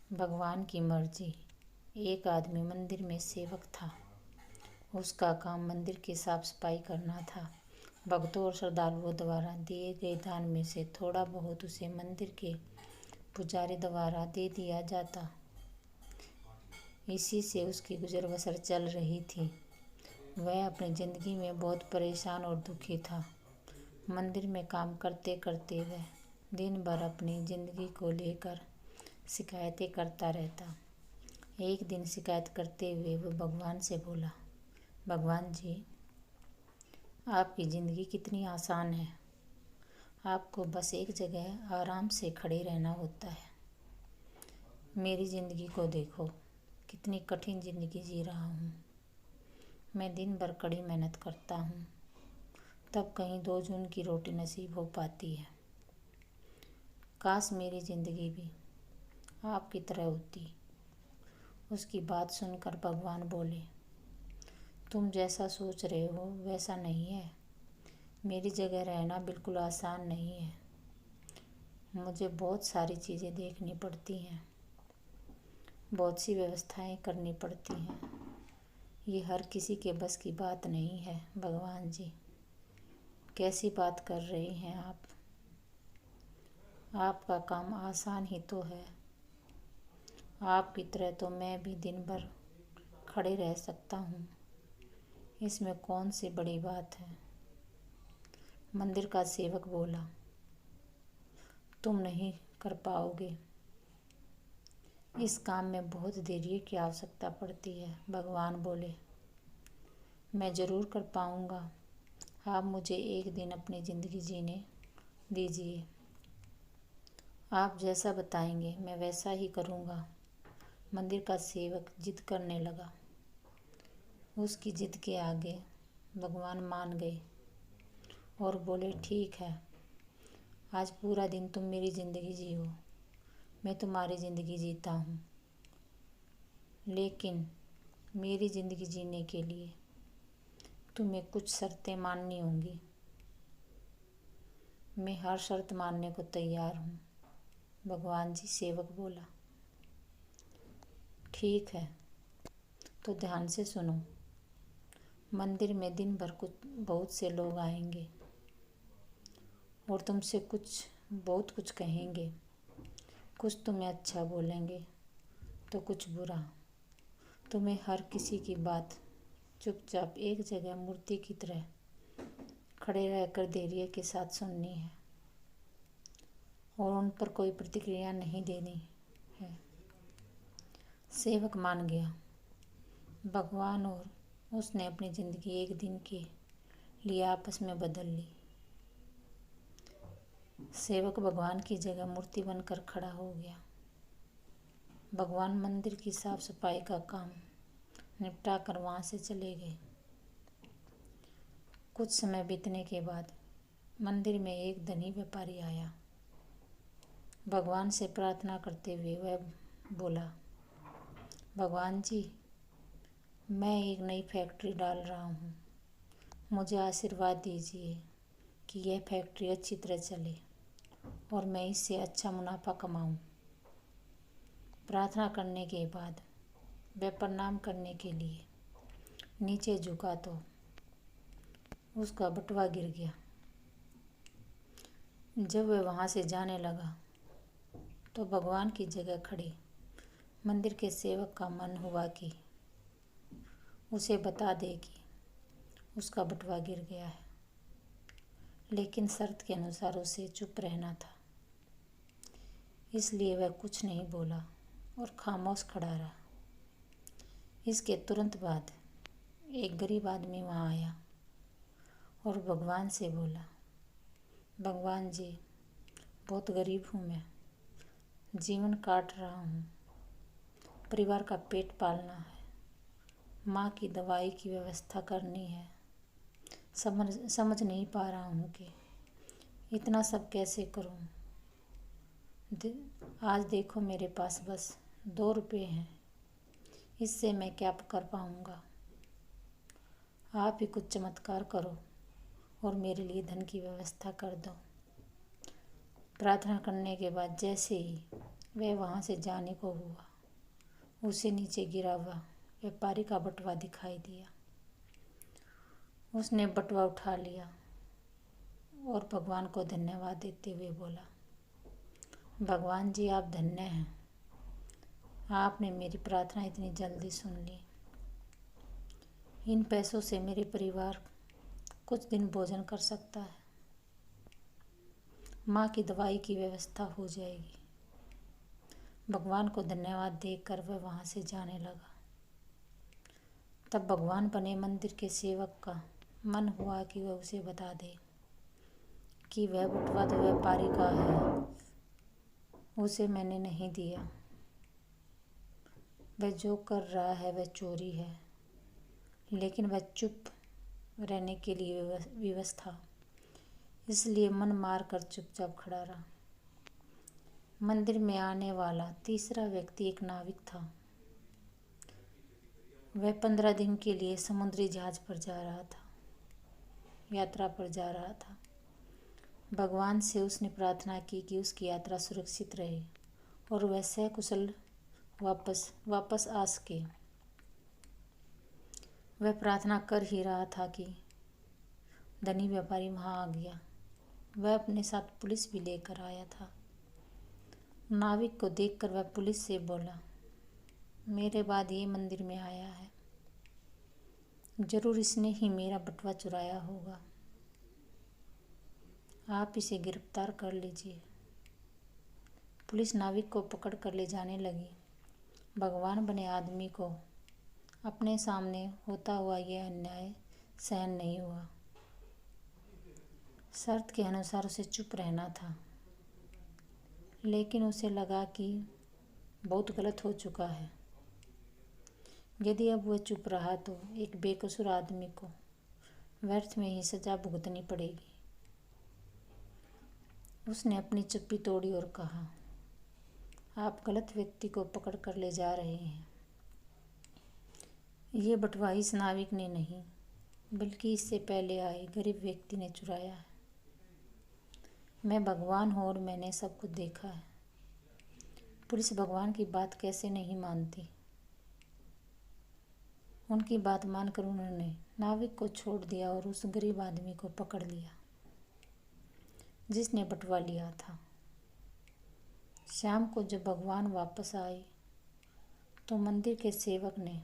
भगवान की मर्जी। एक आदमी मंदिर में सेवक था। उसका काम मंदिर की साफ सफाई करना था। भक्तों और श्रद्धालुओं द्वारा दिए गए दान में से थोड़ा बहुत उसे मंदिर के पुजारी द्वारा दे दिया जाता। इसी से उसकी गुजर बसर चल रही थी। वह अपनी जिंदगी में बहुत परेशान और दुखी था। मंदिर में काम करते करते वह दिन भर अपनी जिंदगी को लेकर शिकायतें करता रहता। एक दिन शिकायत करते हुए वह भगवान से बोला, भगवान जी, आपकी ज़िंदगी कितनी आसान है। आपको बस एक जगह आराम से खड़े रहना होता है। मेरी ज़िंदगी को देखो, कितनी कठिन ज़िंदगी जी रहा हूँ। मैं दिन भर कड़ी मेहनत करता हूँ, तब कहीं 2 जून की रोटी नसीब हो पाती है। काश मेरी ज़िंदगी भी आपकी तरह होती। उसकी बात सुनकर भगवान बोले, तुम जैसा सोच रहे हो वैसा नहीं है। मेरी जगह रहना बिल्कुल आसान नहीं है। मुझे बहुत सारी चीज़ें देखनी पड़ती हैं, बहुत सी व्यवस्थाएं करनी पड़ती हैं। ये हर किसी के बस की बात नहीं है। भगवान जी, कैसी बात कर रही हैं आप? आपका काम आसान ही तो है। आपकी तरह तो मैं भी दिन भर खड़े रह सकता हूँ। इसमें कौन सी बड़ी बात है? मंदिर का सेवक बोला, तुम नहीं कर पाओगे। इस काम में बहुत धैर्य की आवश्यकता पड़ती है। भगवान बोले, मैं ज़रूर कर पाऊँगा। आप मुझे एक दिन अपनी ज़िंदगी जीने दीजिए। आप जैसा बताएंगे मैं वैसा ही करूँगा। मंदिर का सेवक जिद करने लगा। उसकी जिद के आगे भगवान मान गए और बोले, ठीक है, आज पूरा दिन तुम मेरी ज़िंदगी जियो। मैं तुम्हारी ज़िंदगी जीता हूँ, लेकिन मेरी ज़िंदगी जीने के लिए तुम्हें कुछ शर्तें माननी होंगी। मैं हर शर्त मानने को तैयार हूँ। भगवान जी सेवक बोला, ठीक है, तो ध्यान से सुनो। मंदिर में दिन भर बहुत से लोग आएंगे और तुमसे बहुत कुछ कहेंगे। कुछ तुम्हें अच्छा बोलेंगे तो कुछ बुरा। तुम्हें हर किसी की बात चुपचाप एक जगह मूर्ति की तरह खड़े रहकर धैर्य के साथ सुननी है और उन पर कोई प्रतिक्रिया नहीं देनी है। सेवक मान गया। भगवान और उसने अपनी ज़िंदगी एक दिन के लिए आपस में बदल ली। सेवक भगवान की जगह मूर्ति बनकर खड़ा हो गया। भगवान मंदिर की साफ सफाई का काम निपटा कर वहाँ से चले गए। कुछ समय बीतने के बाद मंदिर में एक धनी व्यापारी आया। भगवान से प्रार्थना करते हुए वह बोला, भगवान जी, मैं एक नई फैक्ट्री डाल रहा हूँ। मुझे आशीर्वाद दीजिए कि यह फैक्ट्री अच्छी तरह चले और मैं इससे अच्छा मुनाफा कमाऊँ। प्रार्थना करने के बाद वह प्रणाम करने के लिए नीचे झुका तो उसका बटुआ गिर गया। जब वह वहाँ से जाने लगा तो भगवान की जगह खड़े मंदिर के सेवक का मन हुआ कि उसे बता दे कि उसका बटुआ गिर गया है, लेकिन शर्त के अनुसार उसे चुप रहना था। इसलिए वह कुछ नहीं बोला और खामोश खड़ा रहा। इसके तुरंत बाद एक गरीब आदमी वहाँ आया और भगवान से बोला, भगवान जी, बहुत गरीब हूँ मैं, जीवन काट रहा हूँ, परिवार का पेट पालना है, माँ की दवाई की व्यवस्था करनी है। समझ नहीं पा रहा हूँ कि इतना सब कैसे करूँ। आज देखो मेरे पास बस 2 रुपये हैं, इससे मैं क्या कर पाऊँगा। आप ही कुछ चमत्कार करो और मेरे लिए धन की व्यवस्था कर दो। प्रार्थना करने के बाद जैसे ही वह वहाँ से जाने को हुआ। उसे नीचे गिरा हुआ व्यापारी का बटुआ दिखाई दिया। उसने बटुआ उठा लिया और भगवान को धन्यवाद देते हुए बोला, भगवान जी आप धन्य हैं, आपने मेरी प्रार्थना इतनी जल्दी सुन ली। इन पैसों से मेरे परिवार कुछ दिन भोजन कर सकता है, माँ की दवाई की व्यवस्था हो जाएगी। भगवान को धन्यवाद देकर वह वहाँ से जाने लगा। तब भगवान बने मंदिर के सेवक का मन हुआ कि वह उसे बता दे कि वह बटुआ तो व्यापारी का है, उसे मैंने नहीं दिया। वह जो कर रहा है वह चोरी है। लेकिन वह चुप रहने के लिए विवश था, इसलिए मन मार कर चुपचाप खड़ा रहा। मंदिर में आने वाला तीसरा व्यक्ति एक नाविक था। वह 15 दिन के लिए समुद्री जहाज पर जा रहा था, यात्रा पर जा रहा था। भगवान से उसने प्रार्थना की कि उसकी यात्रा सुरक्षित रहे और वह सकुशल वापस आ सके। वह प्रार्थना कर ही रहा था कि धनी व्यापारी वहाँ आ गया। वह अपने साथ पुलिस भी लेकर आया था। नाविक को देखकर वह पुलिस से बोला, मेरे बाद ये मंदिर में आया है, जरूर इसने ही मेरा बटुआ चुराया होगा, आप इसे गिरफ्तार कर लीजिए। पुलिस नाविक को पकड़ कर ले जाने लगी। भगवान बने आदमी को अपने सामने होता हुआ यह अन्याय सहन नहीं हुआ। शर्त के अनुसार उसे चुप रहना था, लेकिन उसे लगा कि बहुत गलत हो चुका है। यदि अब वह चुप रहा तो एक बेकसूर आदमी को व्यर्थ में ही सजा भुगतनी पड़ेगी। उसने अपनी चुप्पी तोड़ी और कहा, आप गलत व्यक्ति को पकड़ कर ले जा रहे हैं। ये बटुआ इस नाविक ने नहीं, बल्कि इससे पहले आए गरीब व्यक्ति ने चुराया है। मैं भगवान हूँ और मैंने सब कुछ देखा है। पुलिस भगवान की बात कैसे नहीं मानती। उनकी बात मानकर उन्होंने नाविक को छोड़ दिया और उस गरीब आदमी को पकड़ लिया जिसने बटुआ लिया था। शाम को जब भगवान वापस आए तो मंदिर के सेवक ने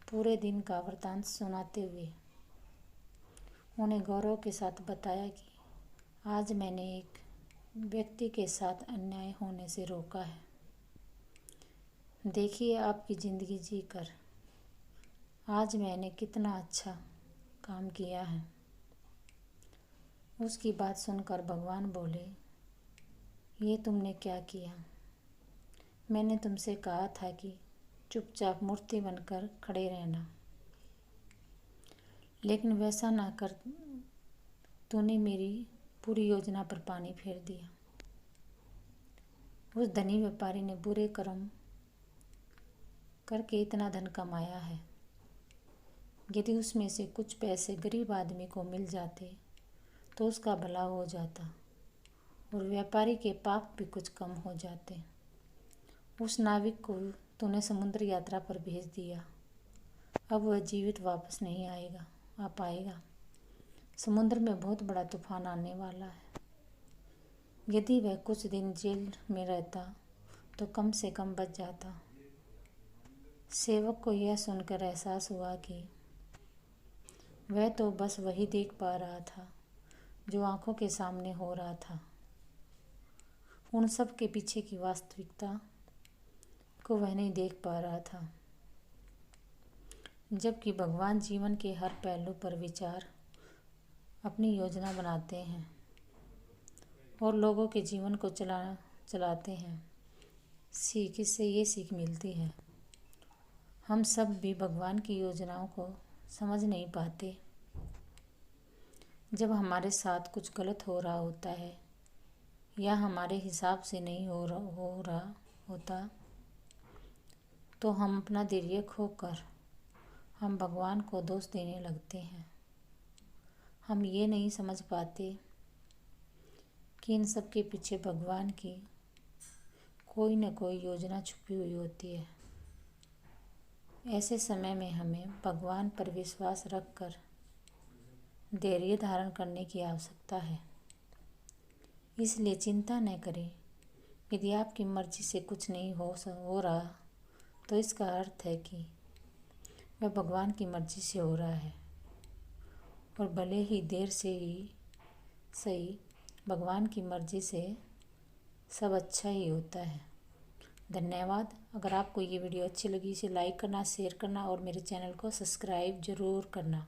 पूरे दिन का वृतांत सुनाते हुए उन्हें गौरव के साथ बताया कि आज मैंने एक व्यक्ति के साथ अन्याय होने से रोका है। देखिए आपकी ज़िंदगी जीकर आज मैंने कितना अच्छा काम किया है। उसकी बात सुनकर भगवान बोले, ये तुमने क्या किया? मैंने तुमसे कहा था कि चुपचाप मूर्ति बनकर खड़े रहना, लेकिन वैसा ना कर तूने मेरी पूरी योजना पर पानी फेर दिया। उस धनी व्यापारी ने बुरे कर्म करके इतना धन कमाया है। यदि उसमें से कुछ पैसे गरीब आदमी को मिल जाते तो उसका भला हो जाता और व्यापारी के पाप भी कुछ कम हो जाते। उस नाविक को तूने समुद्र यात्रा पर भेज दिया, अब वह जीवित वापस नहीं आ पाएगा। समुद्र में बहुत बड़ा तूफान आने वाला है। यदि वह कुछ दिन जेल में रहता तो कम से कम बच जाता। सेवक को यह सुनकर एहसास हुआ कि वह तो बस वही देख पा रहा था जो आंखों के सामने हो रहा था। उन सब के पीछे की वास्तविकता को वह नहीं देख पा रहा था। जबकि भगवान जीवन के हर पहलू पर विचार अपनी योजना बनाते हैं और लोगों के जीवन को चलाते हैं। इससे ये सीख मिलती है, हम सब भी भगवान की योजनाओं को समझ नहीं पाते। जब हमारे साथ कुछ गलत हो रहा होता है या हमारे हिसाब से नहीं हो रहा होता तो हम अपना धैर्य खोकर हम भगवान को दोष देने लगते हैं। हम ये नहीं समझ पाते कि इन सब के पीछे भगवान की कोई न कोई योजना छुपी हुई होती है। ऐसे समय में हमें भगवान पर विश्वास रखकर धैर्य धारण करने की आवश्यकता है। इसलिए चिंता न करें। यदि आपकी मर्जी से कुछ नहीं हो रहा तो इसका अर्थ है कि वह भगवान की मर्जी से हो रहा है, और भले ही देर से ही सही, भगवान की मर्जी से सब अच्छा ही होता है। धन्यवाद। अगर आपको ये वीडियो अच्छी लगी इसे लाइक करना, शेयर करना और मेरे चैनल को सब्सक्राइब ज़रूर करना।